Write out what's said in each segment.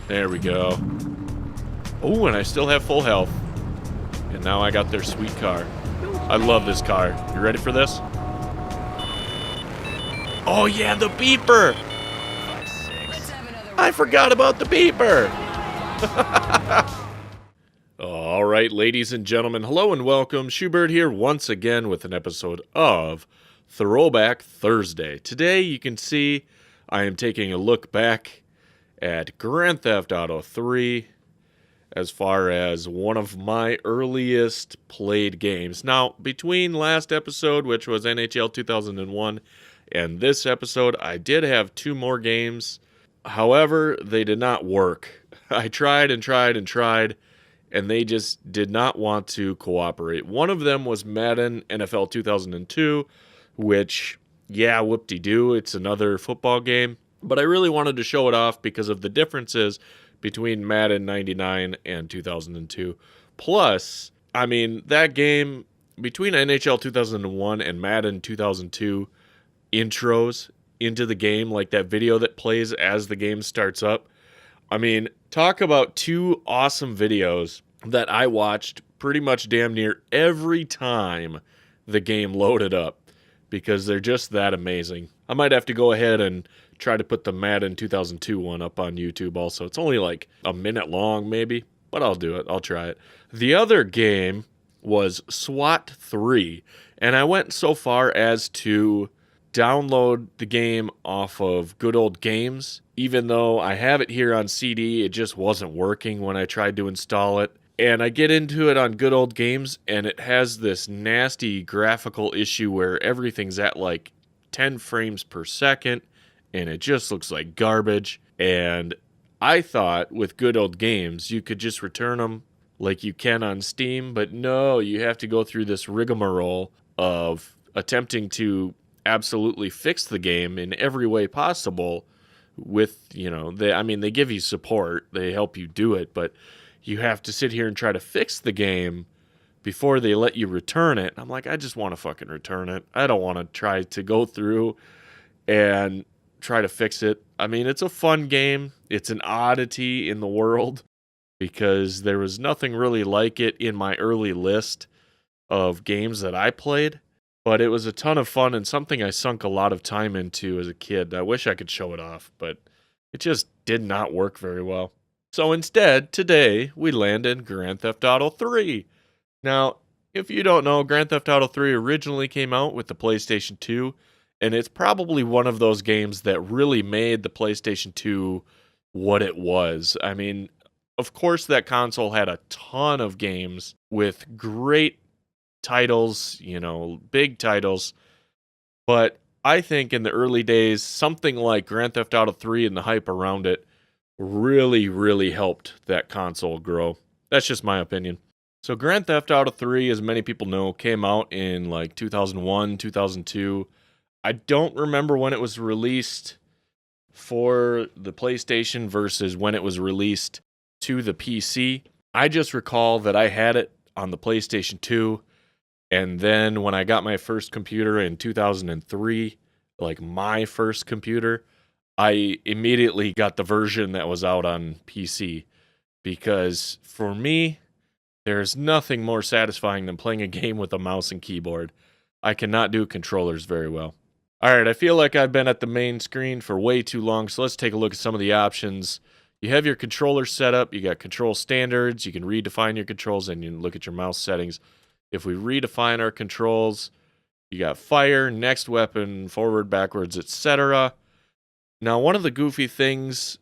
There we go. Oh, and I still have full health. And now I got their sweet car. I love this car. You ready for this? Oh yeah, the beeper! I forgot about the beeper! All right, ladies and gentlemen, hello and welcome. Schubert here once again with an episode of Throwback Thursday. Today, you can see I am taking a look back at Grand Theft Auto 3 as far as one of my earliest played games. Now, between last episode, which was NHL 2001, and this episode, I did have two more games. However, they did not work. I tried and tried and tried, and they just did not want to cooperate. One of them was Madden NFL 2002, which, yeah, whoop-de-doo, it's another football game. But I really wanted to show it off because of the differences between Madden 99 and 2002. Plus, I mean, that game, between NHL 2001 and Madden 2002 intros into the game, like that video that plays as the game starts up, I mean, talk about two awesome videos that I watched pretty much damn near every time the game loaded up because they're just that amazing. I might have to go ahead and try to put the Madden 2002 one up on YouTube also. It's only like a minute long maybe, but I'll do it. I'll try it. The other game was SWAT 3, and I went so far as to download the game off of Good Old Games. Even though I have it here on CD, it just wasn't working when I tried to install it. And I get into it on Good Old Games, and it has this nasty graphical issue where everything's at like 10 frames per second, and it just looks like garbage. And I thought with Good Old Games, you could just return them like you can on Steam, but no, you have to go through this rigmarole of attempting to absolutely fix the game in every way possible with, you know, they give you support, they help you do it, but you have to sit here and try to fix the game before they let you return it. I'm like, I just want to fucking return it. I don't want to try to go through and try to fix it. I mean, it's a fun game. It's an oddity in the world because there was nothing really like it in my early list of games that I played. But it was a ton of fun and something I sunk a lot of time into as a kid. I wish I could show it off, but it just did not work very well. So instead, today, we land in Grand Theft Auto 3. Now, if you don't know, Grand Theft Auto 3 originally came out with the PlayStation 2, and it's probably one of those games that really made the PlayStation 2 what it was. I mean, of course, that console had a ton of games with great titles, you know, big titles, but I think in the early days, something like Grand Theft Auto 3 and the hype around it really, really helped that console grow. That's just my opinion. So Grand Theft Auto 3, as many people know, came out in like 2001, 2002. I don't remember when it was released for the PlayStation versus when it was released to the PC. I just recall that I had it on the PlayStation 2. And then when I got my first computer in 2003, like my first computer, I immediately got the version that was out on PC. Because for me, there's nothing more satisfying than playing a game with a mouse and keyboard. I cannot do controllers very well. All right, I feel like I've been at the main screen for way too long, so let's take a look at some of the options. You have your controller set up, you got control standards, you can redefine your controls, and you can look at your mouse settings. If we redefine our controls, you got fire, next weapon, forward, backwards, etc. Now, one of the goofy things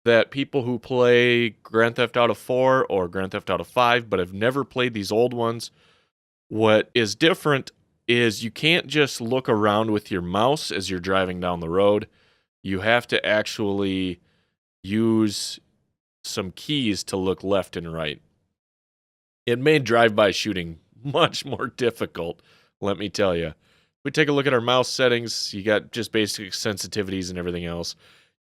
that people who play Grand Theft Auto 4 or Grand Theft Auto 5 but have never played these old ones, what is different is you can't just look around with your mouse as you're driving down the road. You have to actually use some keys to look left and right. It made drive-by shooting much more difficult, let me tell you. If we take a look at our mouse settings, you got just basic sensitivities and everything else.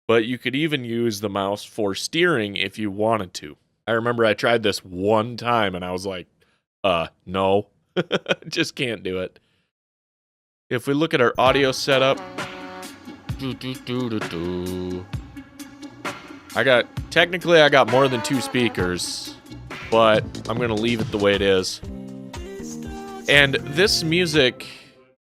But you could even use the mouse for steering if you wanted to. I remember I tried this one time and I was like, no, just can't do it. If we look at our audio setup, Technically I got more than 2 speakers, but I'm gonna leave it the way it is. And this music,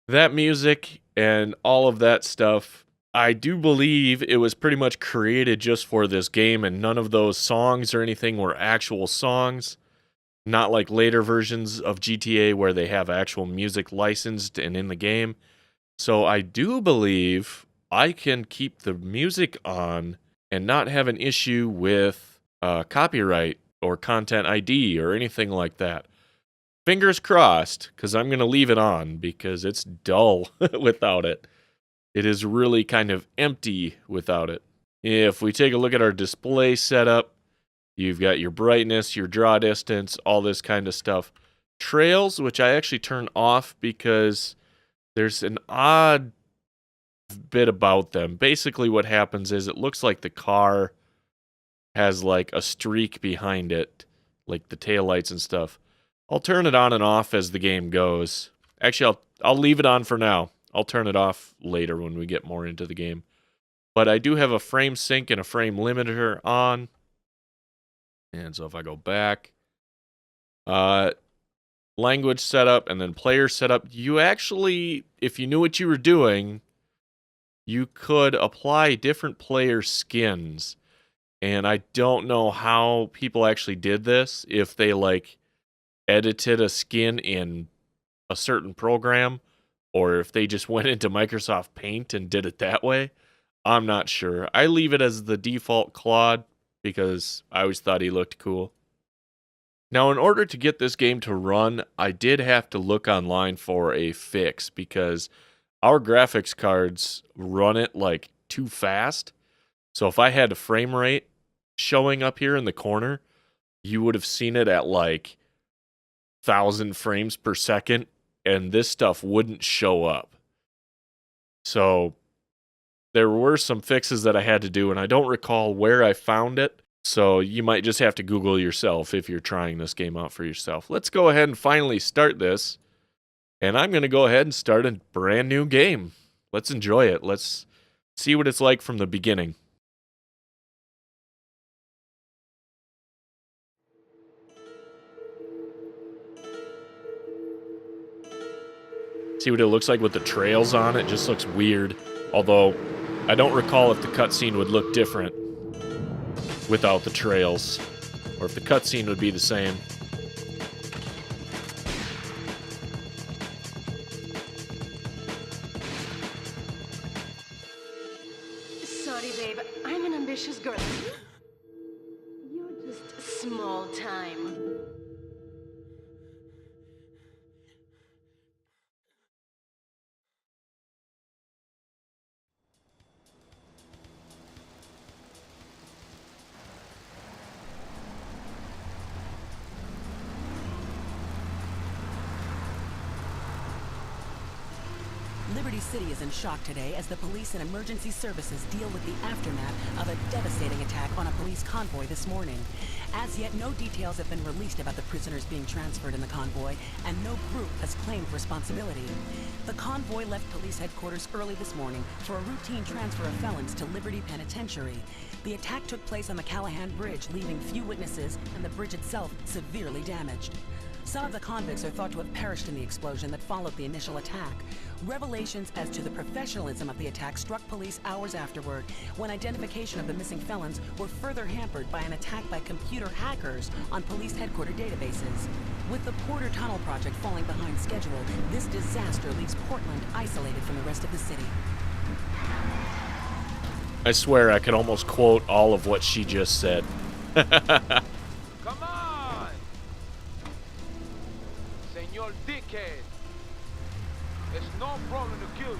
that music, and all of that stuff, I do believe it was pretty much created just for this game, and none of those songs or anything were actual songs. Not like later versions of GTA where they have actual music licensed and in the game. So I do believe I can keep the music on and not have an issue with copyright or content ID or anything like that. Fingers crossed, because I'm going to leave it on because it's dull without it. It is really kind of empty without it. If we take a look at our display setup, you've got your brightness, your draw distance, all this kind of stuff. Trails, which I actually turn off because there's an odd bit about them. Basically what happens is it looks like the car has like a streak behind it, like the taillights and stuff. I'll turn it on and off as the game goes. Actually, I'll leave it on for now. I'll turn it off later when we get more into the game. But I do have a frame sync and a frame limiter on. And so if I go back, language setup and then player setup, you actually, if you knew what you were doing, you could apply different player skins. And I don't know how people actually did this, if they like edited a skin in a certain program, or if they just went into Microsoft Paint and did it that way. I'm not sure. I leave it as the default Claude because I always thought he looked cool. Now, in order to get this game to run, I did have to look online for a fix because our graphics cards run it like too fast. So if I had a frame rate showing up here in the corner, you would have seen it at like 1,000 frames per second, and this stuff wouldn't show up. So there were some fixes that I had to do, and I don't recall where I found it. So you might just have to Google yourself if you're trying this game out for yourself. Let's go ahead and finally start this. And I'm going to go ahead and start a brand new game. Let's enjoy it. Let's see what it's like from the beginning. See what it looks like with the trails on it. Just looks weird. Although, I don't recall if the cutscene would look different without the trails, or if the cutscene would be the same. Sorry, babe. I'm an ambitious girl. You're just small time. Liberty City is in shock today as the police and emergency services deal with the aftermath of a devastating attack on a police convoy this morning. As yet, no details have been released about the prisoners being transferred in the convoy, and no group has claimed responsibility. The convoy left police headquarters early this morning for a routine transfer of felons to Liberty Penitentiary. The attack took place on the Callahan Bridge, leaving few witnesses and the bridge itself severely damaged. Some of the convicts are thought to have perished in the explosion that followed the initial attack. Revelations as to the professionalism of the attack struck police hours afterward, when identification of the missing felons were further hampered by an attack by computer hackers on police headquarters databases. With the Porter Tunnel project falling behind schedule, this disaster leaves Portland isolated from the rest of the city. I swear I could almost quote all of what she just said. Come on! Senor Dickhead! It's no problem to kill you.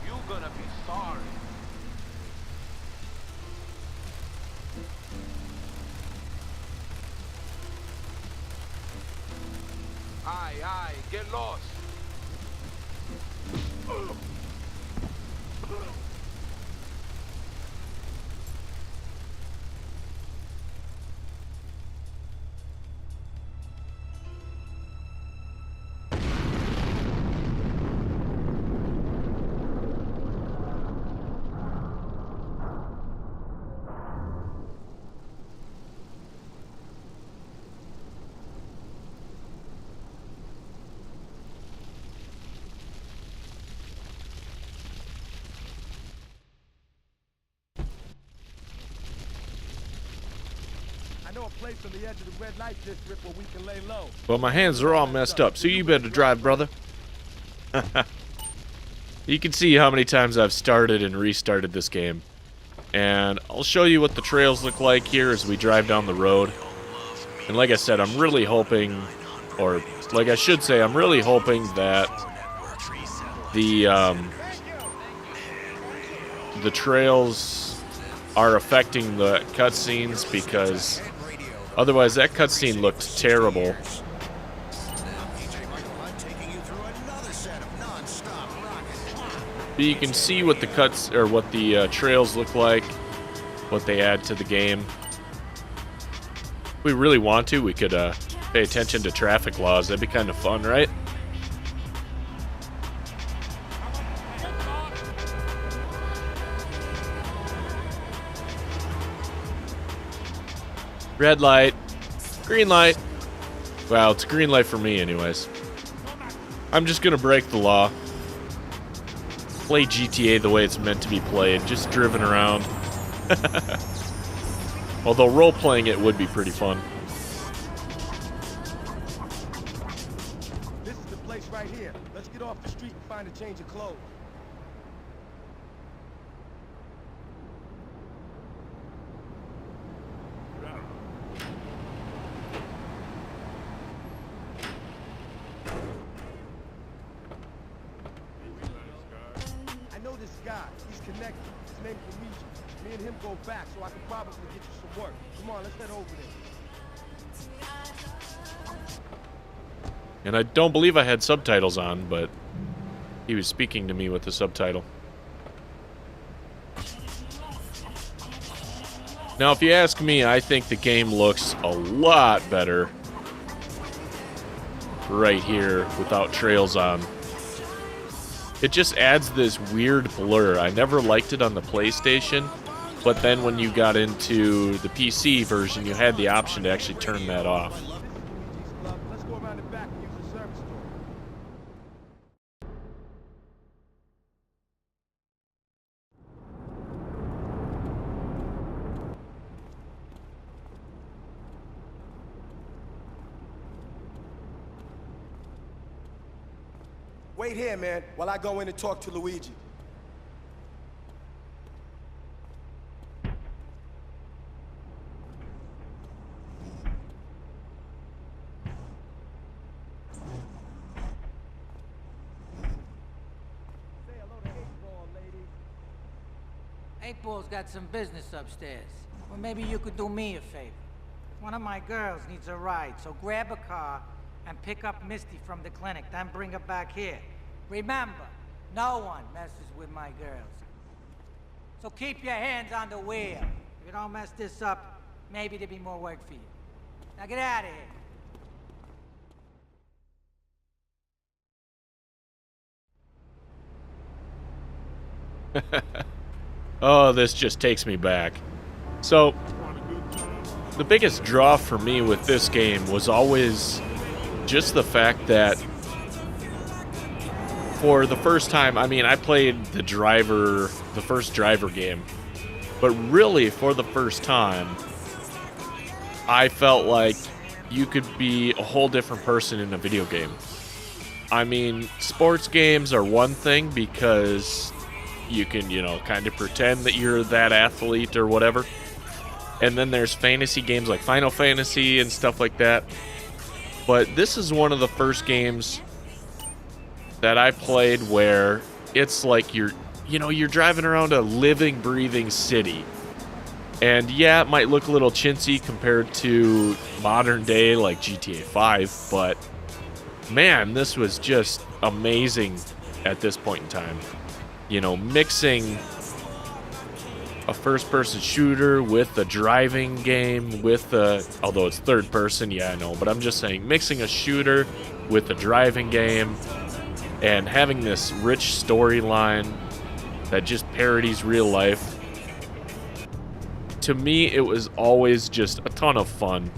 You're gonna be sorry. Aye, get lost. know a place on the edge of the red light district where we can lay low. Well, my hands are all messed up, so you better drive, brother. You can see how many times I've started and restarted this game. And I'll show you what the trails look like here as we drive down the road. And like I said, I'm really hoping, or like I should say, I'm really hoping that the trails are affecting the cutscenes, because otherwise that cutscene looked terrible. But you can see what the trails look like, what they add to the game. If we really want to, we could pay attention to traffic laws. That'd be kind of fun, right? Red light, green light. Well, it's a green light for me anyways. I'm just gonna break the law. Play GTA the way it's meant to be played, just driven around. Although role-playing it would be pretty fun. This is the place right here. Let's get off the street and find a change of clothes. I know this guy. He's connected. His name's Luigi. Me and him go back, so I can probably get you some work. Come on, let's head over there. And I don't believe I had subtitles on, but he was speaking to me with the subtitle. Now, if you ask me, I think the game looks a lot better right here without trails on. It just adds this weird blur. I never liked it on the PlayStation, but then when you got into the PC version, you had the option to actually turn that off. Let's go around the back and use the service door. Wait here, man, while I go in and talk to Luigi. Say hello to 8-Ball, ladies. 8-Ball's got some business upstairs. Well, maybe you could do me a favor. One of my girls needs a ride, so grab a car and pick up Misty from the clinic, then bring her back here. Remember, no one messes with my girls. So keep your hands on the wheel. If you don't mess this up, maybe there'll be more work for you. Now get out of here. Oh, this just takes me back. So, the biggest draw for me with this game was always just the fact that for the first time, I mean, I played the first driver game, but really for the first time, I felt like you could be a whole different person in a video game. I mean, sports games are one thing because you can, kind of pretend that you're that athlete or whatever. And then there's fantasy games like Final Fantasy and stuff like that. But this is one of the first games that I played where it's like you're driving around a living, breathing city. And yeah, it might look a little chintzy compared to modern day like GTA 5, but man, this was just amazing at this point in time. Mixing a first-person shooter with a driving game, although it's third-person, yeah, I know, but I'm just saying, mixing a shooter with a driving game and having this rich storyline that just parodies real life. To me, it was always just a ton of fun.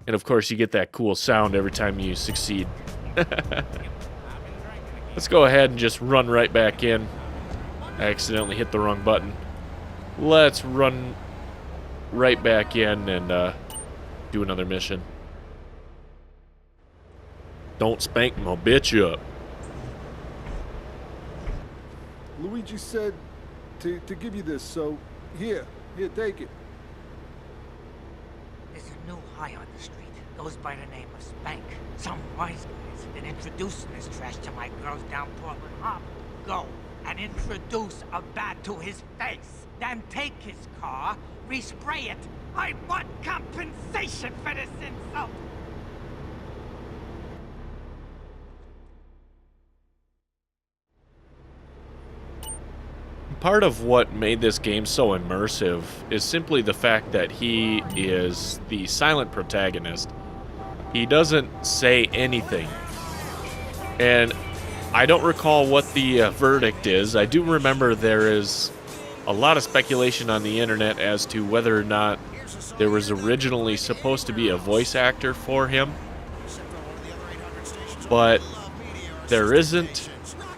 And of course, you get that cool sound every time you succeed. Let's go ahead and just run right back in. I accidentally hit the wrong button. Let's run right back in and do another mission. Don't spank my bitch up. Luigi said to give you this, so here, take it. There's a new high on the street. Goes by the name of Spank. Some wise guys have been introducing this trash to my girls down Portland Harbor. Go and introduce a bat to his face. Then take his car, respray it. I want compensation for this insult. Part of what made this game so immersive is simply the fact that he is the silent protagonist. He doesn't say anything. And I don't recall what the verdict is. I do remember there is a lot of speculation on the internet as to whether or not there was originally supposed to be a voice actor for him. But there isn't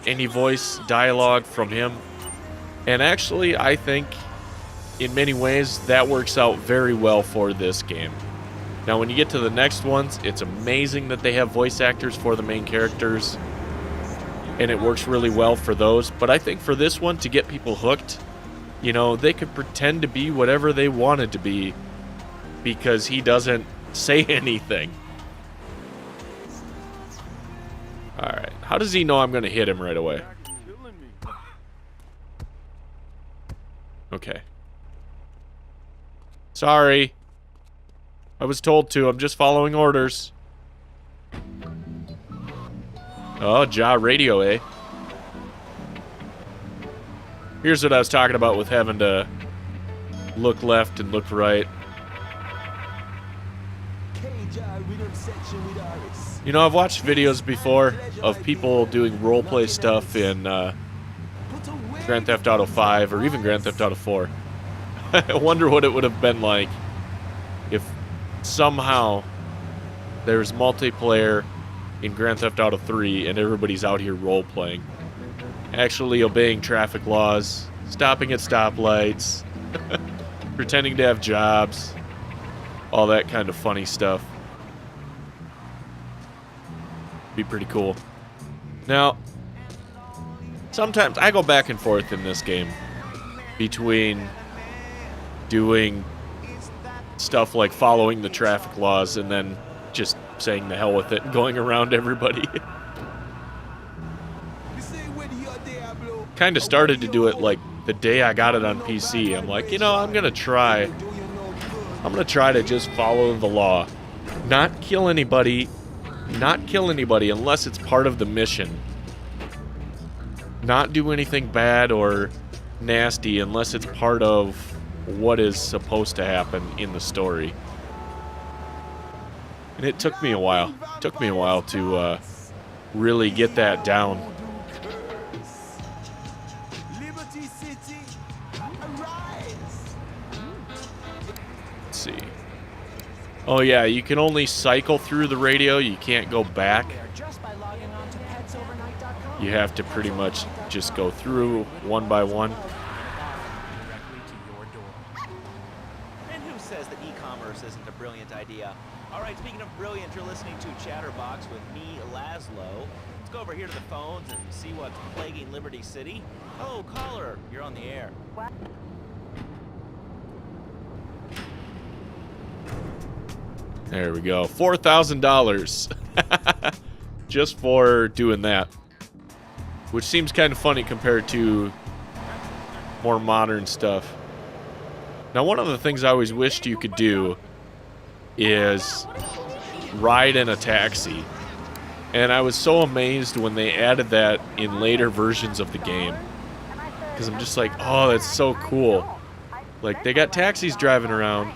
any voice dialogue from him. And actually, I think, in many ways, that works out very well for this game. Now, when you get to the next ones, it's amazing that they have voice actors for the main characters, and it works really well for those. But I think for this one, to get people hooked, you know, they could pretend to be whatever they wanted to be, because he doesn't say anything. Alright, how does he know I'm going to hit him right away? Okay. Sorry. I was told to. I'm just following orders. Oh, radio, eh? Here's what I was talking about with having to look left and look right. You know, I've watched videos before of people doing roleplay stuff in Grand Theft Auto 5 or even Grand Theft Auto 4. I wonder what it would have been like if somehow there's multiplayer in Grand Theft Auto 3 and everybody's out here role-playing. Actually obeying traffic laws, stopping at stoplights, pretending to have jobs, all that kind of funny stuff. Be pretty cool. Now, sometimes I go back and forth in this game between doing stuff like following the traffic laws and then just saying the hell with it and going around everybody. Kind of started to do it like the day I got it on PC. I'm like, you know, I'm gonna try to just follow the law. Not kill anybody unless it's part of the mission. Not do anything bad or nasty unless it's part of what is supposed to happen in the story. And it took me a while. It took me a while to really get that down. Let's see. Oh yeah, you can only cycle through the radio. You can't go back. You have to pretty much just go through one by one. And who says that e-commerce isn't a brilliant idea? All right, speaking of brilliant, you're listening to Chatterbox with me, Laszlo. Let's go over here to the phones and see what's plaguing Liberty City. Oh, caller, you're on the air. What? There we go. $4,000 just for doing that. Which seems kind of funny compared to more modern stuff. Now, one of the things I always wished you could do is ride in a taxi. And I was so amazed when they added that in later versions of the game. Because I'm just like, oh, that's so cool. Like, they got taxis driving around.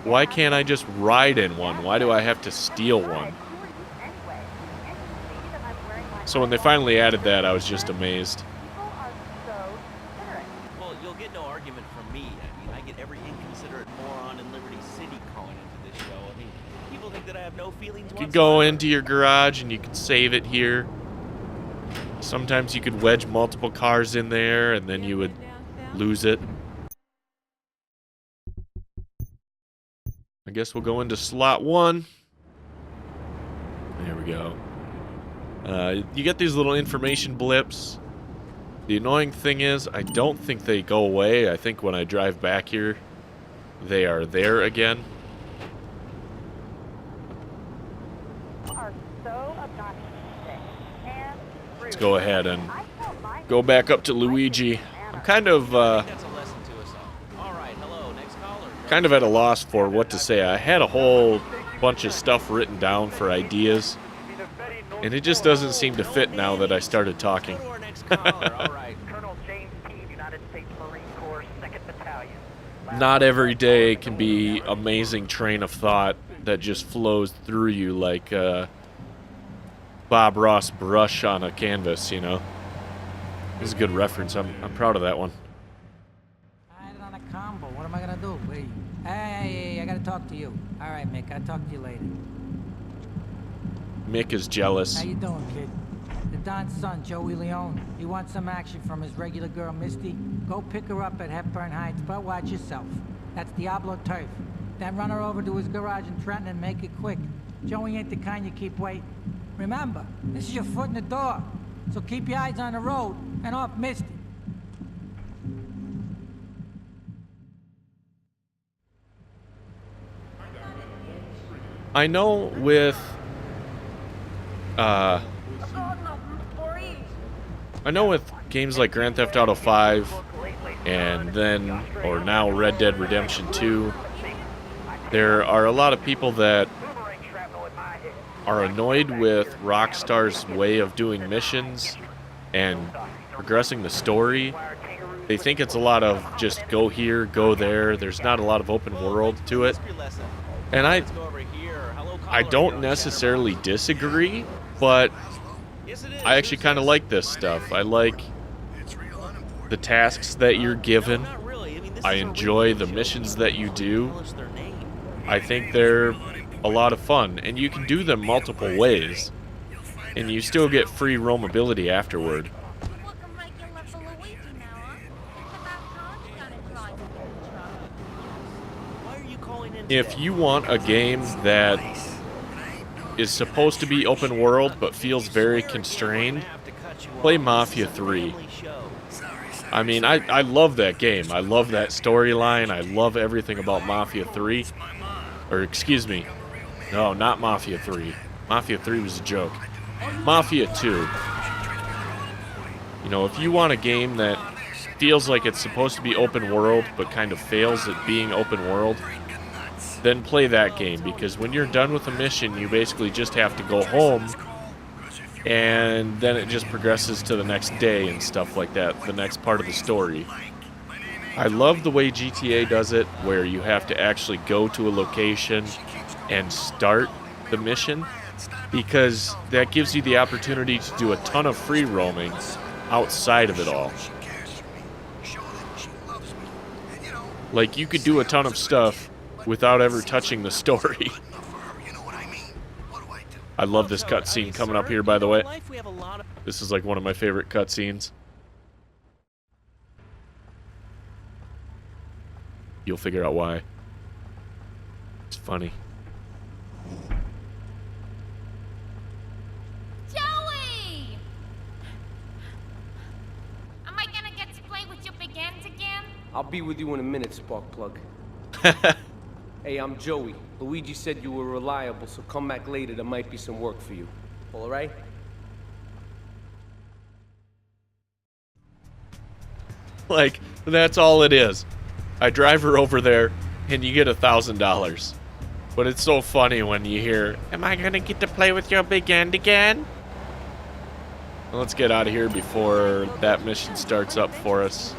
Why can't I just ride in one? Why do I have to steal one? So when they finally added that, I was just amazed. Well, you'll get no argument from me. I mean, I get every inconsiderate moron in Liberty City calling into this show. I mean, people think that I have no feelings You could go into your garage and you could save it here. Sometimes you could wedge multiple cars in there and then you would lose it. guess we'll go into slot 1. There we go. You get these little information blips. The annoying thing is, I don't think they go away. I think when I drive back here, they are there again. Let's go ahead and go back up to Luigi. I'm kind of at a loss for what to say. I had a whole bunch of stuff written down for ideas, and it just doesn't seem to fit now that I started talking. Not every day can be amazing train of thought that just flows through you like Bob Ross brush on a canvas, you know. This is a good reference. I'm proud of that one. I had it on a combo. What am I gonna do? Wait. Hey, I gotta talk to you. All right, Mick. I'll talk to you later. Mick is jealous. How you doing, kid? The Don's son, Joey Leone. He wants some action from his regular girl, Misty. Go pick her up at Hepburn Heights, but watch yourself. That's Diablo turf. Then run her over to his garage in Trenton and make it quick. Joey ain't the kind you keep waiting. Remember, this is your foot in the door. So keep your eyes on the road and off Misty. I know with games like Grand Theft Auto 5 and then, or now, Red Dead Redemption 2, there are a lot of people that are annoyed with Rockstar's way of doing missions and progressing the story. They think it's a lot of just go here, go there. There's not a lot of open world to it. And I don't necessarily disagree, but I actually kind of like this stuff. I like the tasks that you're given. I enjoy the missions that you do. I think they're a lot of fun, and you can do them multiple ways, and you still get free roamability afterward. If you want a game that is supposed to be open world but feels very constrained, play Mafia 3. I mean, I love that game. I love that storyline. I love everything about Mafia 3. Or, excuse me. No, not Mafia 3. Mafia 3 was a joke. Mafia 2. You know, if you want a game that feels like it's supposed to be open world but kind of fails at being open world, then play that game, because when you're done with a mission, you basically just have to go home, and then it just progresses to the next day and stuff like that, the next part of the story. I love the way GTA does it, where you have to actually go to a location and start the mission, because that gives you the opportunity to do a ton of free roaming outside of it all. Like, you could do a ton of stuff without ever touching the story. I love this cutscene coming up here, by the way. This is like one of my favorite cutscenes. You'll figure out why. It's funny. Joey! Am I gonna get to play with your big ends again? I'll be with you in a minute, Sparkplug. Hey, I'm Joey. Luigi said you were reliable, so come back later. There might be some work for you. All right? Like, that's all it is. I drive her over there, and you get $1,000. But it's so funny when you hear, "Am I gonna get to play with your big end again?" Well, let's get out of here before that mission starts up for us.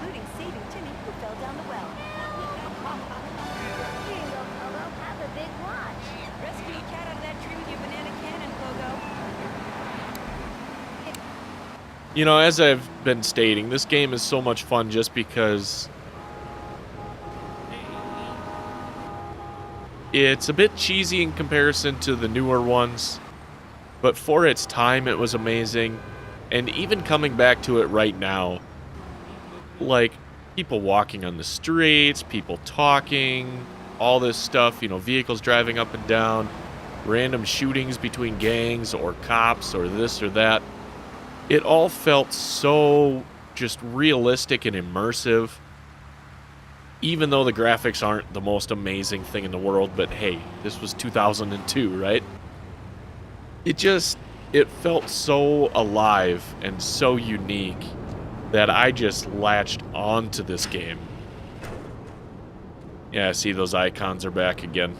You know, as I've been stating, this game is so much fun just because it's a bit cheesy in comparison to the newer ones, but for its time it was amazing. And even coming back to it right now, like people walking on the streets, people talking, all this stuff, you know, vehicles driving up and down, random shootings between gangs or cops or this or that. It all felt so just realistic and immersive, even though the graphics aren't the most amazing thing in the world. But hey, this was 2002, right? It felt so alive and so unique that I just latched onto this game. Yeah, see, those icons are back again.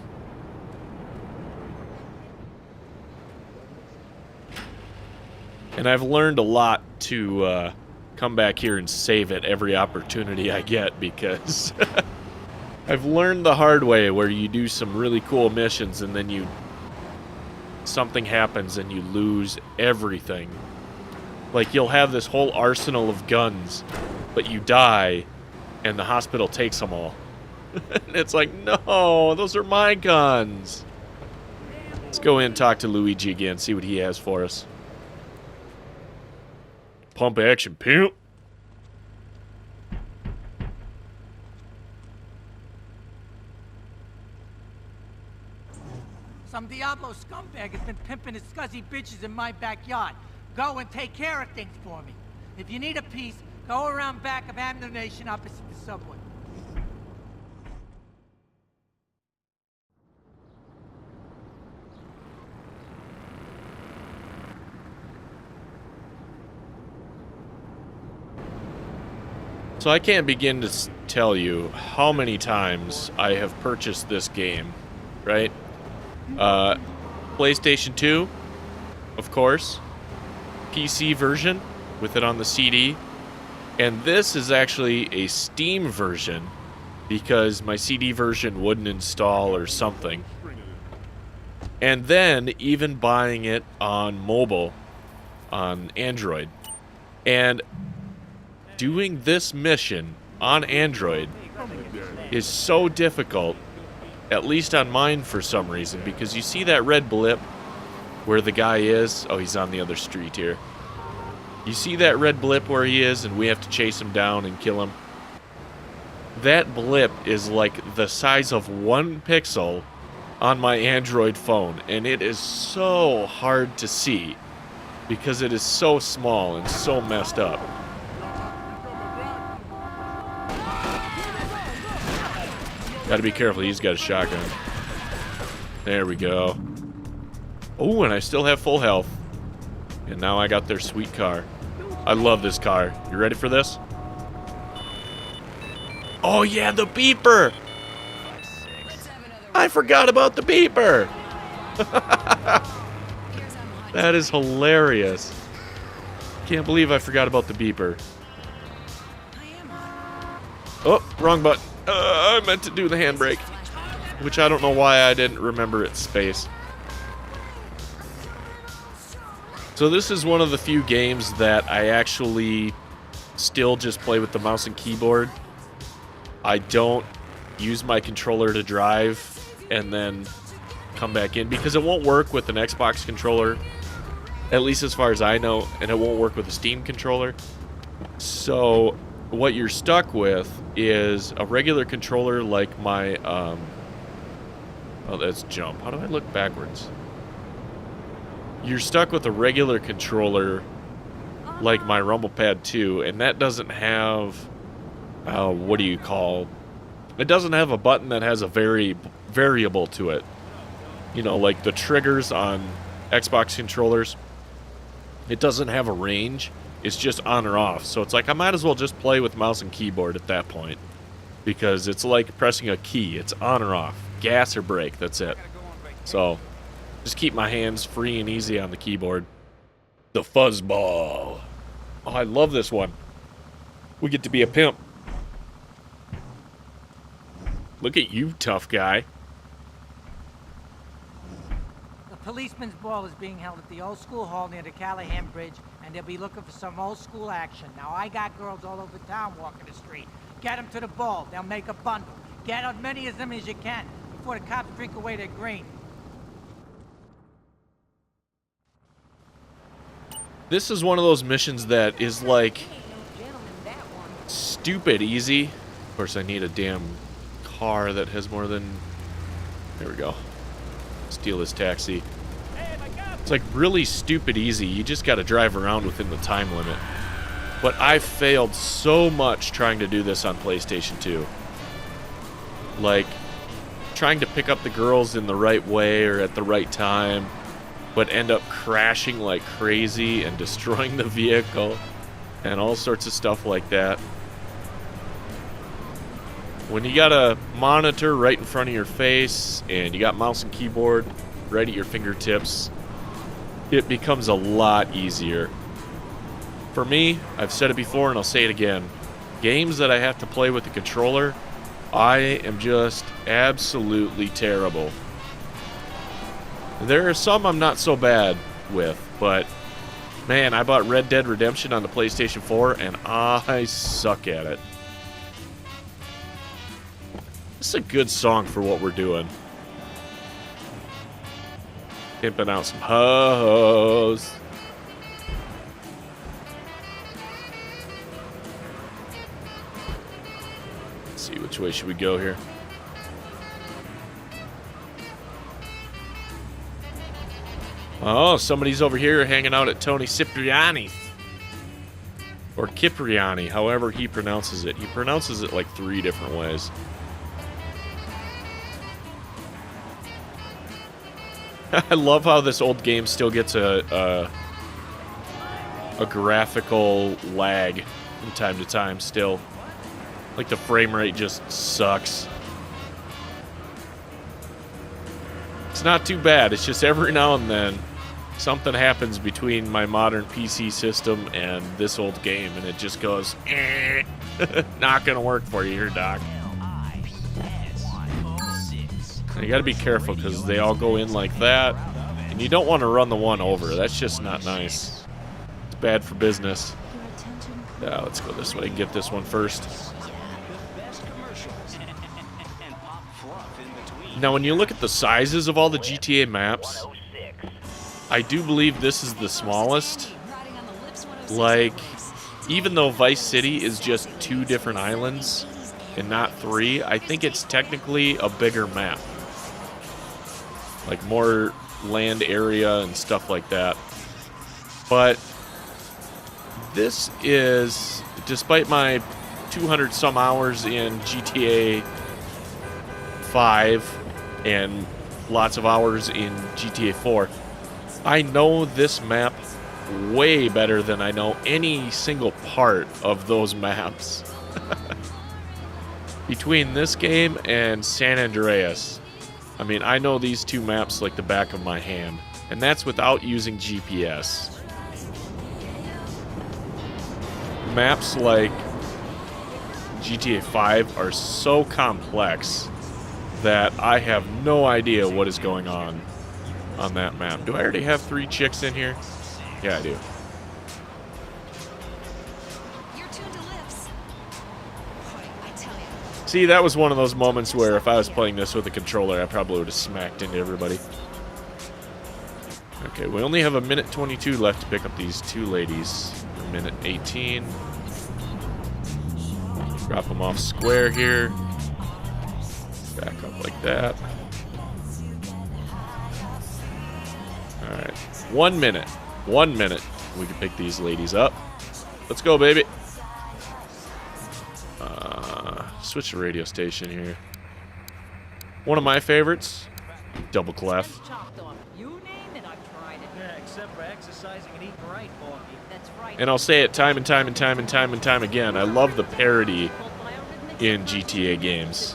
And I've learned a lot to come back here and save it every opportunity I get, because I've learned the hard way where you do some really cool missions and then something happens and you lose everything. Like, you'll have this whole arsenal of guns, but you die and the hospital takes them all. And it's like, no, those are my guns. Let's go in and talk to Luigi again, see what he has for us. Pump action, pimp. Some Diablo scumbag has been pimping his scuzzy bitches in my backyard. Go and take care of things for me. If you need a piece, go around back of Ammunition opposite the subway. So I can't begin to tell you how many times I have purchased this game, right? PlayStation 2, of course. PC version with it on the CD. And this is actually a Steam version because my CD version wouldn't install or something. And then even buying it on mobile, on Android. And doing this mission on Android is so difficult, at least on mine for some reason, because you see that red blip where the guy is. Oh, he's on the other street here. You see that red blip where he is, and we have to chase him down and kill him. That blip is like the size of 1 pixel on my Android phone, and it is so hard to see because it is so small and so messed up. Gotta be careful, he's got a shotgun. There we go. Oh, and I still have full health. And now I got their sweet car. I love this car. You ready for this? Oh yeah, the beeper! I forgot about the beeper! That is hilarious. Can't believe I forgot about the beeper. Oh, wrong button. I meant to do the handbrake, which I don't know why I didn't remember its space. So this is one of the few games that I actually still just play with the mouse and keyboard. I don't use my controller to drive and then come back in because it won't work with an Xbox controller, at least as far as I know, and it won't work with a Steam controller. So what you're stuck with is a regular controller like my, oh, that's jump. How do I look backwards? You're stuck with a regular controller like my Rumble Pad 2, and that doesn't have, what do you call, it doesn't have a button that has a variable to it. You know, like the triggers on Xbox controllers, it doesn't have a range. It's just on or off. So it's like I might as well just play with mouse and keyboard at that point, because it's like pressing a key. It's on or off, gas or brake, that's it. So just keep my hands free and easy on the keyboard. The fuzzball. Oh, I love this one. We get to be a pimp. Look at you, tough guy. The policeman's ball is being held at the old school hall near the Callahan Bridge, and they'll be looking for some old school action. Now, I got girls all over town walking the street. Get them to the ball. They'll make a bundle. Get as many of them as you can before the cops drink away their green. This is one of those missions that is like stupid easy. Of course, I need a damn car that has more than... There we go. Steal this taxi. It's like really stupid easy. You just got to drive around within the time limit. But I failed so much trying to do this on PlayStation 2. Like, trying to pick up the girls in the right way or at the right time, but end up crashing like crazy and destroying the vehicle and all sorts of stuff like that. When you got a monitor right in front of your face and you got mouse and keyboard right at your fingertips, it becomes a lot easier. For me, I've said it before and I'll say it again, games that I have to play with the controller, I am just absolutely terrible. There are some I'm not so bad with, but man, I bought Red Dead Redemption on the PlayStation 4 and I suck at it. This is a good song for what we're doing. Pimping out some hoes. Let's see, which way should we go here? Oh, somebody's over here hanging out at Tony Cipriani's. Or Cipriani, however he pronounces it. He pronounces it like 3 different ways. I love how this old game still gets a graphical lag from time to time still. Like the frame rate just sucks. It's not too bad. It's just every now and then something happens between my modern PC system and this old game, and it just goes, not gonna work for you here, Doc. And you gotta be careful because they all go in like that, and you don't want to run the one over. That's just not nice. It's bad for business. Yeah, let's go this way and get this one first. Now, when you look at the sizes of all the GTA maps, I do believe this is the smallest. Like, even though Vice City is just 2 different islands and not 3, I think it's technically a bigger map. Like, more land area and stuff like that. But this is, despite my 200 some hours in GTA 5 and lots of hours in GTA 4, I know this map way better than I know any single part of those maps. Between this game and San Andreas, I mean, I know these 2 maps like the back of my hand, and that's without using GPS. Maps like GTA 5 are so complex that I have no idea what is going on that map. Do I already have 3 chicks in here? Yeah, I do. See, that was one of those moments where if I was playing this with a controller, I probably would have smacked into everybody. Okay, we only have a minute 22 left to pick up these 2 ladies. A minute 18. Drop them off square here. Back up like that. Alright. 1 minute. 1 minute. We can pick these ladies up. Let's go, baby. Switch the radio station here. One of my favorites, Double Clef. And I'll say it time and time and time and time and time again. I love the parody in GTA games.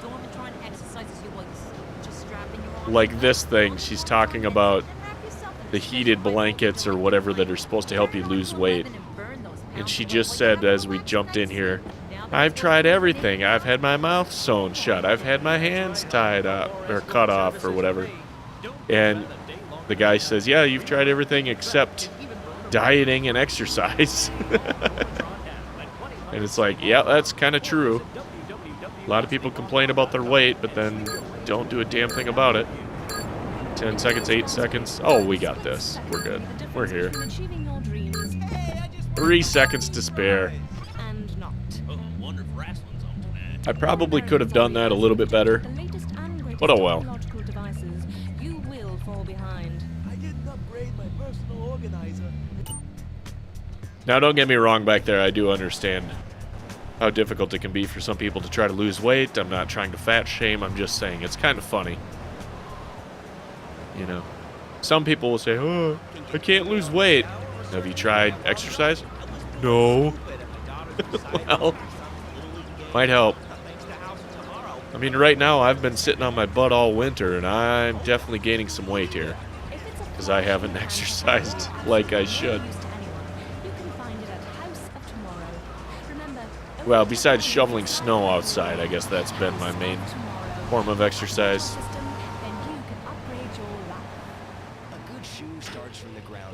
Like this thing, she's talking about the heated blankets or whatever that are supposed to help you lose weight. And she just said as we jumped in here, I've tried everything. I've had my mouth sewn shut. I've had my hands tied up or cut off or whatever. And the guy says, yeah, you've tried everything except dieting and exercise. And it's like, yeah, that's kind of true. A lot of people complain about their weight, but then don't do a damn thing about it. 10 seconds, 8 seconds. Oh, we got this. We're good. We're here. 3 seconds to spare. I probably could have done that a little bit better, but oh well. You will fall behind. I didn't upgrade my personal organizer. Now, don't get me wrong back there. I do understand how difficult it can be for some people to try to lose weight. I'm not trying to fat shame. I'm just saying it's kind of funny. You know, some people will say, oh, I can't lose weight. Have you tried exercise? No. Well, might help. I mean, right now I've been sitting on my butt all winter, and I'm definitely gaining some weight here because I haven't exercised like I should. Well, besides shoveling snow outside, I guess that's been my main form of exercise.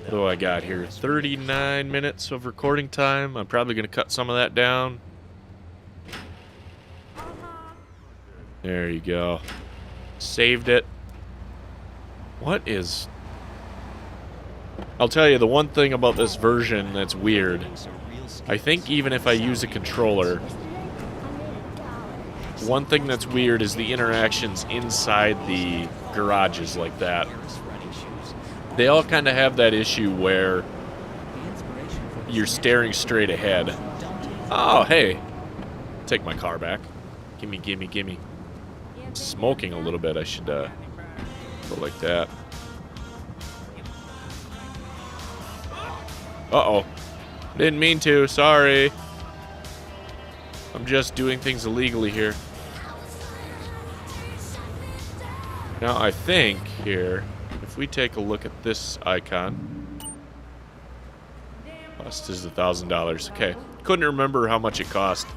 What do I got here? 39 minutes of recording time. I'm probably going to cut some of that down. There you go. Saved it. What is... I'll tell you, the one thing about this version that's weird, I think even if I use a controller, one thing that's weird is the interactions inside the garages like that. They all kind of have that issue where you're staring straight ahead. Oh, hey. Take my car back. Gimme, gimme, gimme. I'm smoking a little bit. I should go like that. Uh-oh. Didn't mean to. Sorry. I'm just doing things illegally here. Now, I think here... If we take a look at this icon, cost is $1,000. Okay, couldn't remember how much it cost.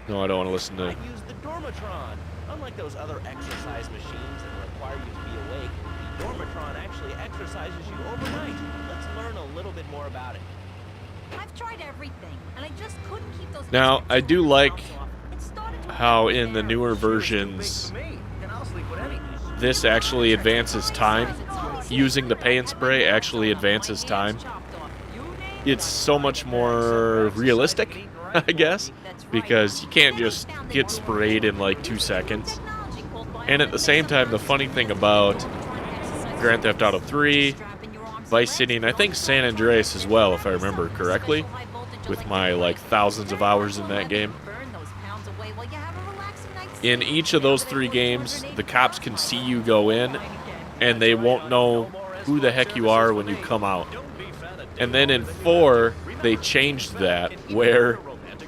No, I don't want to listen to. I use the Dormatron. Unlike those other exercise machines that require you to be awake, the Dormatron actually exercises you overnight. Let's learn a little bit more about it. I've tried everything, and I just couldn't keep those. Now, I do like how in the newer versions, this actually advances time. Using the pay and spray actually advances time. It's so much more realistic, I guess, because you can't just get sprayed in like 2 seconds. And at the same time, the funny thing about Grand Theft Auto 3, Vice City, and I think San Andreas as well, if I remember correctly, with my like thousands of hours in that game. In each of those 3 games, the cops can see you go in, and they won't know who the heck you are when you come out. And then in 4, they changed that, where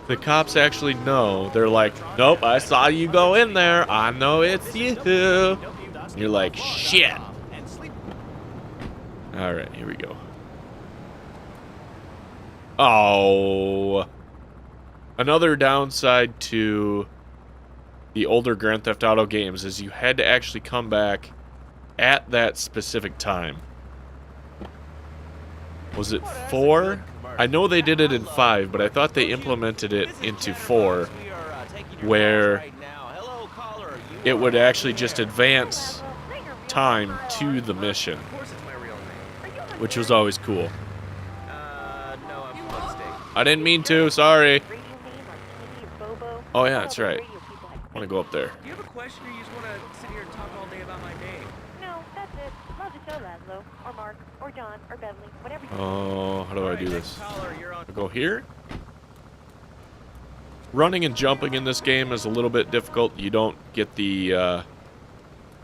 the cops actually know. They're like, nope, I saw you go in there. I know it's you. And you're like, shit. Alright, here we go. Oh. Another downside to the older Grand Theft Auto games is you had to actually come back at that specific time. Was it 4? I know they did it in 5, but I thought they implemented it into 4, where it would actually just advance time to the mission, which was always cool. I didn't mean to, sorry. Oh yeah, that's right. I want to go up there. Do you have a question, or you just want to sit here and talk all day about my day? No, that's it. I'll just tell Laszlo, or Mark, or John, or Beverly, whatever you Oh, how do I do this? I go here? Running and jumping in this game is a little bit difficult. You don't get the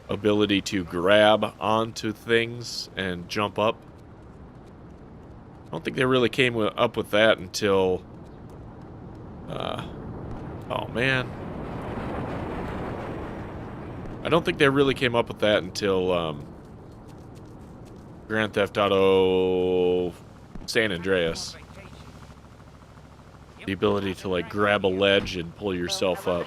ability to grab onto things and jump up. I don't think they really came up with that until... oh, man. I don't think they really came up with that until Grand Theft Auto San Andreas. The ability to like grab a ledge and pull yourself up.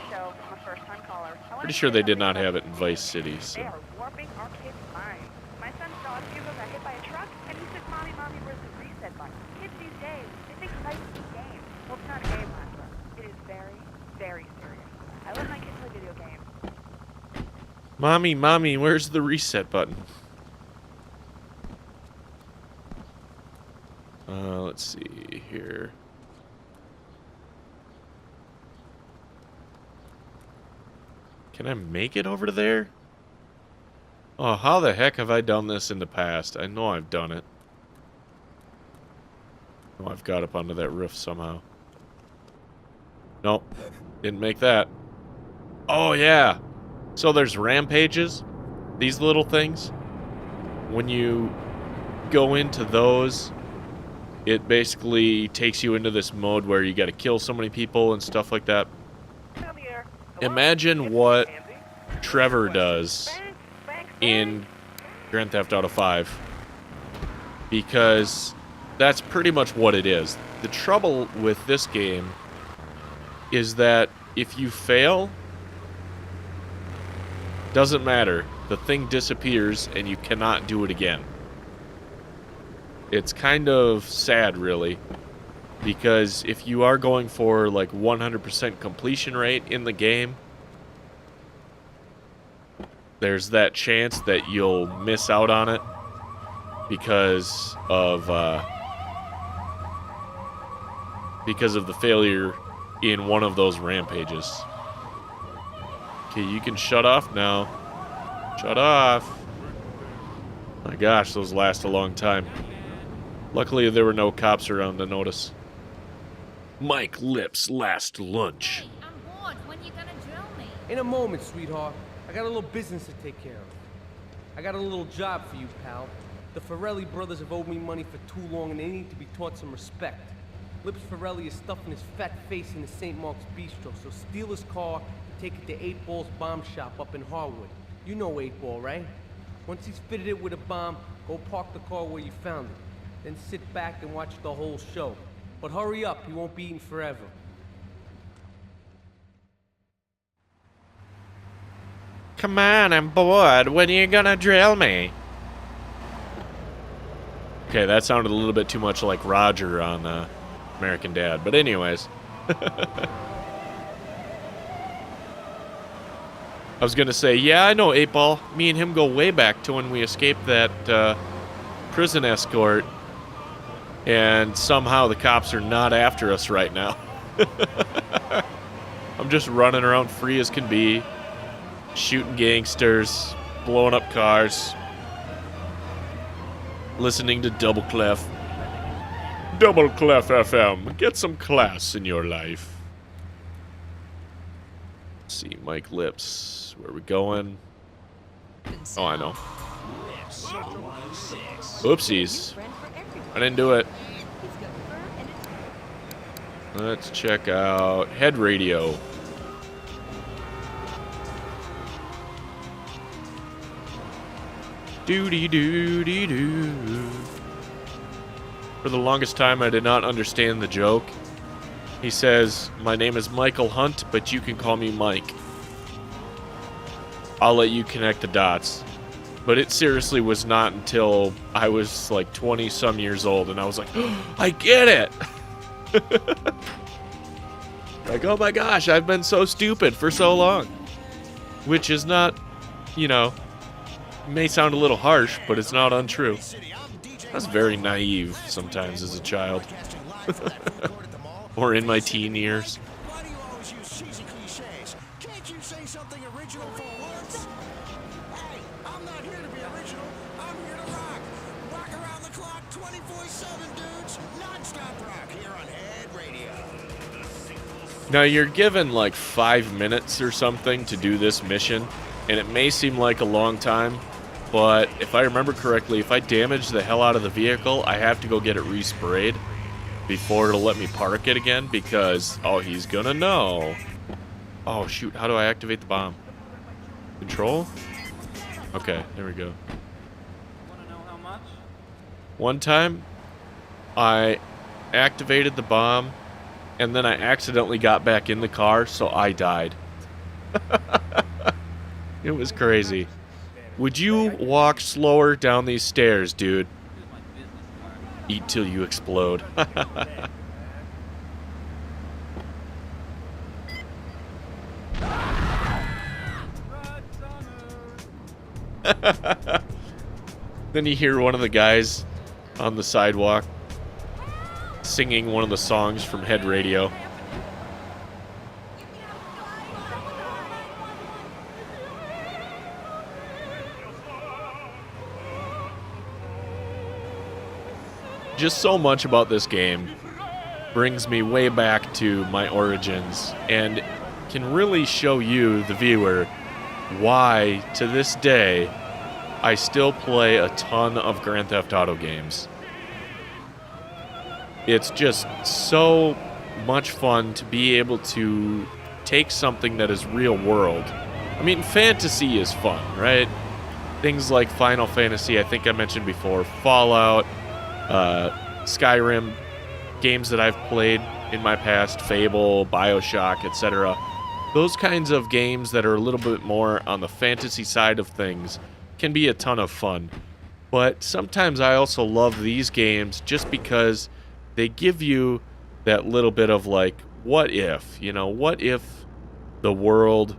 Pretty sure they did not have it in Vice City. So. They are warping our kids' minds. My son's dog Hugo got hit by a truck, and he said, "Mommy, mommy, where's the reset button?" Kids these days, they think life is a game. Well, it's not a game, Laszlo. It is very, very serious. I let my kids play video games. Mommy, mommy, where's the reset button? Let's see here. Can I make it over to there? Oh, how the heck have I done this in the past? I know I've done it. Oh, I've got up onto that roof somehow. Nope. Didn't make that. Oh, yeah. So there's rampages. These little things. When you go into those, it basically takes you into this mode where you gotta kill so many people and stuff like that. Imagine what Trevor does in Grand Theft Auto 5. Because that's pretty much what it is. The trouble with this game is that if you fail, doesn't matter. The thing disappears and you cannot do it again. It's kind of sad, really, because if you are going for like 100% completion rate in the game, there's that chance that you'll miss out on it because of the failure in one of those rampages. Okay, you can shut off now. Shut off. My gosh, those last a long time. Luckily, there were no cops around to notice. Mike Lips' last lunch. Hey, I'm bored. When you gonna drill me? In a moment, sweetheart. I got a little business to take care of. I got a little job for you, pal. The Farrelly brothers have owed me money for too long, and they need to be taught some respect. Lips Farrelly is stuffing his fat face in the St. Mark's Bistro, so steal his car and take it to 8 Ball's bomb shop up in Harwood. You know 8 Ball, right? Once he's fitted it with a bomb, go park the car where you found it. Then sit back and watch the whole show. But hurry up, he won't be eating forever. Come on, I'm bored. When are you gonna drill me? Okay, that sounded a little bit too much like Roger on American Dad. But anyways. I was gonna say, yeah, I know 8 Ball. Me and him go way back to when we escaped that prison escort. And somehow the cops are not after us right now. I'm just running around free as can be. Shooting gangsters. Blowing up cars. Listening to Double Clef. Double Clef FM. Get some class in your life. Let's see, Mike Lips. Where are we going? Oh, I know. Oopsies. I didn't do it. Let's check out head radio. Doody doody doo. For the longest time, I did not understand the joke. He says, "My name is Michael Hunt, but you can call me Mike. I'll let you connect the dots." But it seriously was not until I was like 20-some years old, and I was like, oh, I get it! Like, oh my gosh, I've been so stupid for so long. Which is not, you know, may sound a little harsh, but it's not untrue. I was very naive sometimes as a child. Or in my teen years. Why do you always use cheesy cliches? Can't you say something original for once? Hey, I'm not here to be original. I'm here to rock. Rock around the clock 24/7, dudes. Non-stop rock here on Head Radio. Now you're given like 5 minutes or something to do this mission, and it may seem like a long time, but if I remember correctly, if I damage the hell out of the vehicle, I have to go get it resprayed before it'll let me park it again, because, oh, he's gonna know. Oh, shoot, how do I activate the bomb? Control? Okay, there we go. One time, I activated the bomb, and then I accidentally got back in the car, so I died. It was crazy. Would you walk slower down these stairs, dude? Eat till you explode. Then you hear one of the guys on the sidewalk singing one of the songs from Head Radio. just so much about this game brings me way back to my origins and can really show you, the viewer, why, to this day, I still play a ton of Grand Theft Auto games. It's just so much fun to be able to take something that is real world. I mean, fantasy is fun, right? Things like Final Fantasy, I think I mentioned before, Fallout, Skyrim, games that I've played in my past, Fable, BioShock, etc. Those kinds of games that are a little bit more on the fantasy side of things can be a ton of fun. But sometimes I also love these games just because they give you that little bit of like, what if? You know, what if the world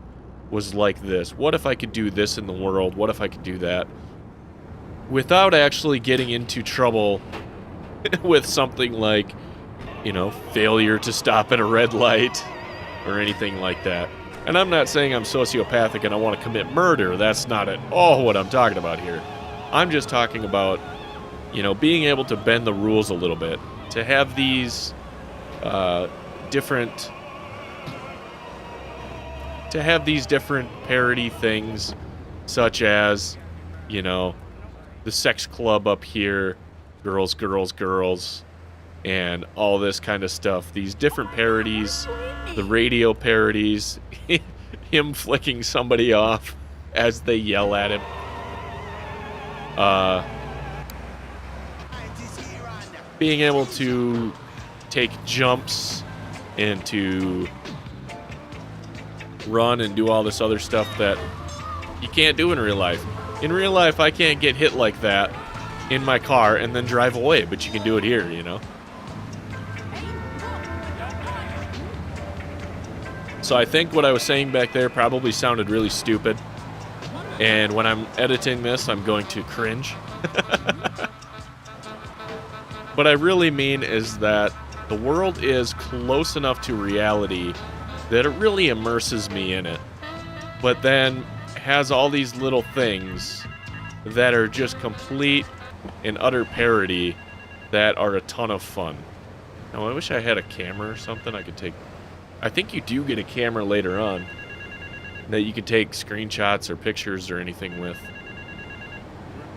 was like this? What if I could do this in the world? What if I could do that? Without actually getting into trouble with something like, you know, failure to stop at a red light or anything like that. And I'm not saying I'm sociopathic and I want to commit murder. That's not at all what I'm talking about here. I'm just talking about, you know, being able to bend the rules a little bit. To have these different parody things, such as, you know, the sex club up here, girls, girls, girls, and all this kind of stuff. These different parodies, the radio parodies, him flicking somebody off as they yell at him. Being able to take jumps and to run and do all this other stuff that you can't do in real life. In real life, I can't get hit like that in my car and then drive away, but you can do it here, you know? So I think what I was saying back there probably sounded really stupid. And when I'm editing this, I'm going to cringe. What I really mean is that the world is close enough to reality that it really immerses me in it. But then has all these little things that are just complete and utter parody that are a ton of fun. Now, I wish I had a camera or something I could take. I think you do get a camera later on that you could take screenshots or pictures or anything with.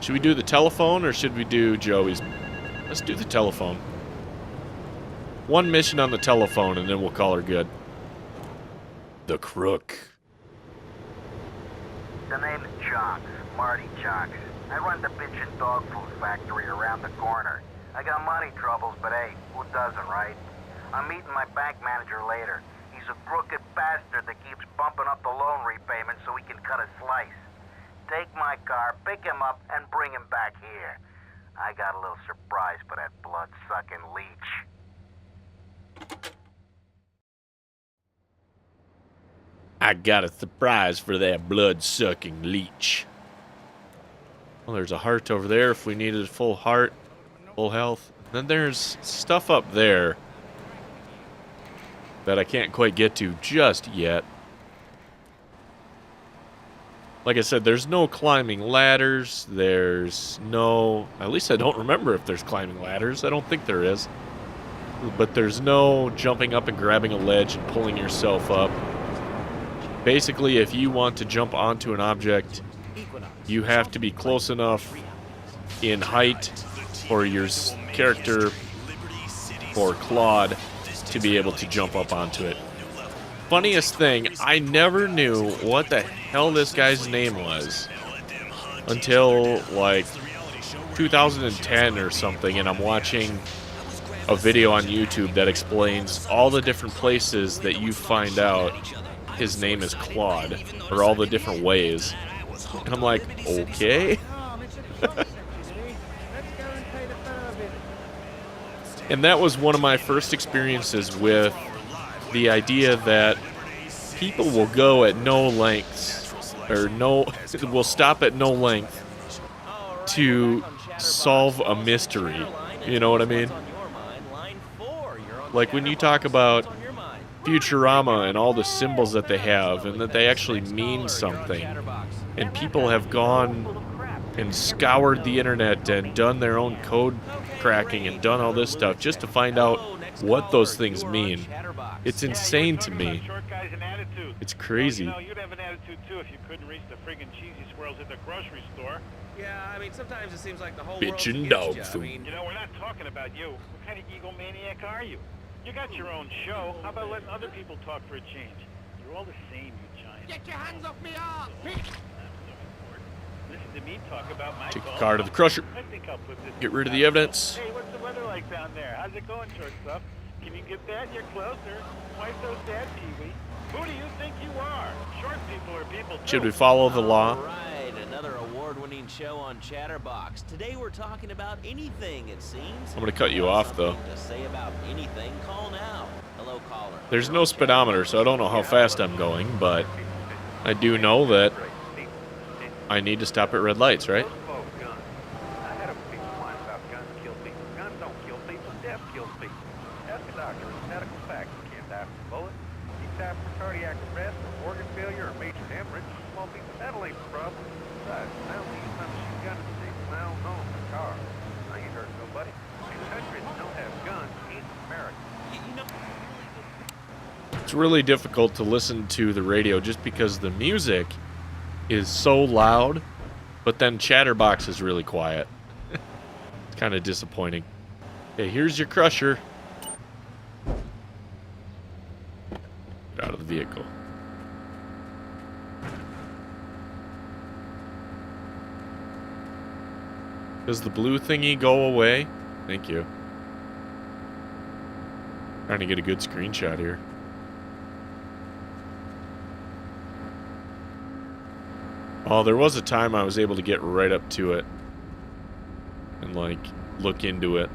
Should we do the telephone or should we do Joey's? Let's do the telephone. One mission on the telephone and then we'll call her good. The Crook. The name is Chonks, Marty Chonks. I run the bitchin' dog food factory around the corner. I got money troubles, but hey, who doesn't, right? I'm meeting my bank manager later. He's a crooked bastard that keeps bumping up the loan repayment so he can cut a slice. Take my car, pick him up, and bring him back here. I got a little surprise for that blood-sucking leech. I got a surprise for that blood-sucking leech. Well, there's a heart over there if we needed a full heart, full health. Then there's stuff up there that I can't quite get to just yet. Like I said, there's no climbing ladders. There's no... At least I don't remember if there's climbing ladders. I don't think there is. But there's no jumping up and grabbing a ledge and pulling yourself up. Basically, if you want to jump onto an object, you have to be close enough in height for your character, or Claude, to be able to jump up onto it. Funniest thing, I never knew what the hell this guy's name was until like 2010 or something, and I'm watching a video on YouTube that explains all the different places that you find out his name is Claude, or all the different ways. And I'm like, okay. And that was one of my first experiences with the idea that people will go at no lengths, or will stop at no length to solve a mystery. You know what I mean? Like when you talk about Futurama and all the symbols that they have, and that they actually mean something, and people have gone and scoured the internet and done their own code cracking and done all this stuff just to find out what those things mean. It's insane to me. It's crazy. You know, you'd have an attitude too if you couldn't reach the friggin' cheesy squirrels at the grocery store. Yeah, I mean, sometimes it seems like the whole Bitchin' world's dog against you. food. I mean, You know, we're not talking about you. What kind of egomaniac are you? You got your own show. How about letting other people talk for a change? You're all the same, you giant. Get your hands off me, arm! Listen to me talk about my Take the golf. car to the crusher. I think I'll put this Get in rid of the the evidence. Hey, what's the weather like down there? How's it going, shortstop? Can you get that? You're closer. Why so sad, Pee-wee? Who do you think you are? Short people are people too. Should we follow the law? All right, another award-winning show on Chatterbox. Today we're talking about anything, it seems. I'm gonna cut you off, though. Something to say about anything, call now. Hello, caller. There's no speedometer, so I don't know how fast I'm going, but I do know that I need to stop at red lights, right? I had a people whine about guns kill people. Guns don't kill people. Death kills people. Ask a doctor. It's a medical fact. You can't die from a bullet. You can die from cardiac arrest, or organ failure, or major hemorrhage. Small piece of metal ain't the problem. Besides, I only use my machine gun to save my own home and car. I ain't hurting nobody. In countries that don't have guns, ain't America. You know, It's really difficult to listen to the radio just because the music is so loud, but then Chatterbox is really quiet. It's kind of disappointing. Okay, here's your crusher. Get out of the vehicle. Does the blue thingy go away? Thank you. Trying to get a good screenshot here. Oh, there was a time I was able to get right up to it and, like, look into it.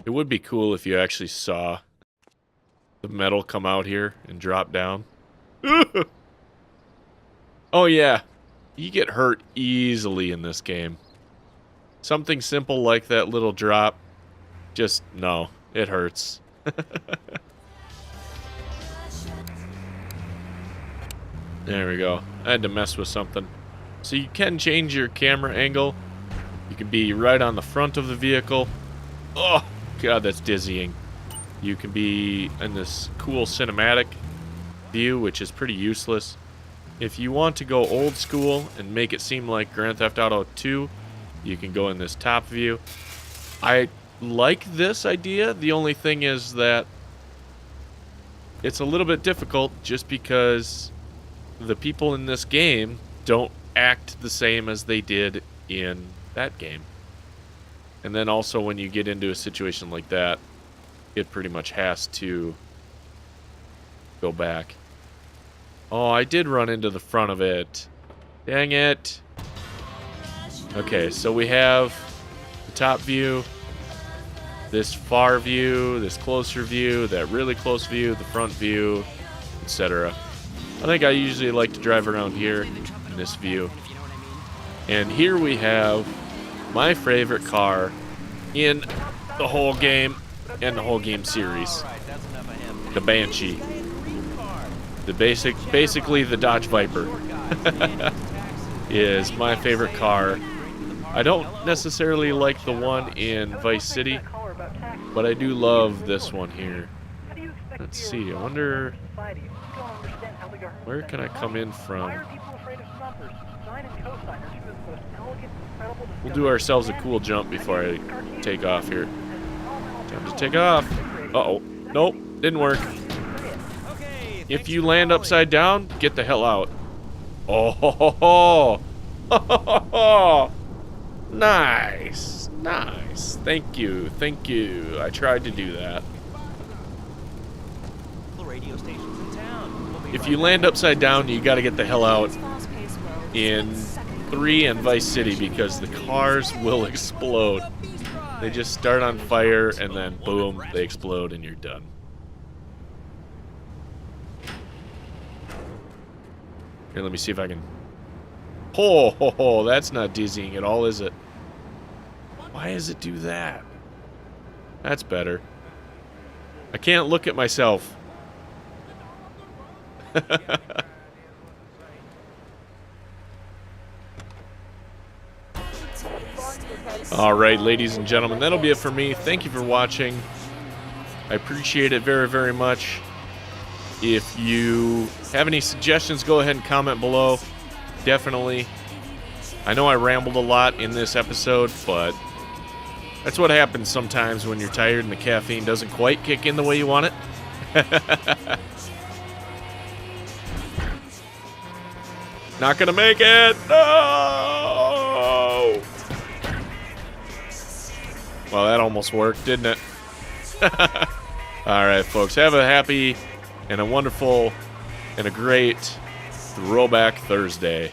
It would be cool if you actually saw the metal come out here and drop down. Oh, yeah. You get hurt easily in this game. Something simple like that little drop, just, no, it hurts. There we go. I had to mess with something. So you can change your camera angle. You can be right on the front of the vehicle. Oh, God, that's dizzying. You can be in this cool cinematic view, which is pretty useless. If you want to go old school and make it seem like Grand Theft Auto 2, you can go in this top view. I like this idea. The only thing is that it's a little bit difficult just because the people in this game don't act the same as they did in that game. And then also when you get into a situation like that, it pretty much has to go back. Oh, I did run into the front of it. Dang it. Okay, so we have the top view, this far view, this closer view, that really close view, the front view, etc. I think I usually like to drive around here in this view. And here we have my favorite car in the whole game and the whole game series. The Banshee. The basically the Dodge Viper is my favorite car. I don't necessarily like the one in Vice City, but I do love this one here. Let's see, I wonder, where can I come in from? We'll do ourselves a cool jump before I take off here. Time to take off. Uh-oh. Nope, didn't work. If you land upside down, get the hell out. Oh, ho, ho, ho. Ho, ho, ho, ho. Nice. Nice. Thank you. Thank you. I tried to do that. If you land upside down, you got to get the hell out in 3 and Vice City because the cars will explode. They just start on fire and then boom, they explode and you're done. Here, let me see if I can... Oh, ho, ho, that's not dizzying at all, is it? Why does it do that? That's better. I can't look at myself. All right, ladies and gentlemen, that'll be it for me. Thank you for watching. I appreciate it very, very much. If you have any suggestions, go ahead and comment below. Definitely. I know I rambled a lot in this episode, but that's what happens sometimes when you're tired and the caffeine doesn't quite kick in the way you want it. Not gonna make it! No! Well, that almost worked, didn't it? Alright, folks. Have a happy and a wonderful and a great Throwback Thursday.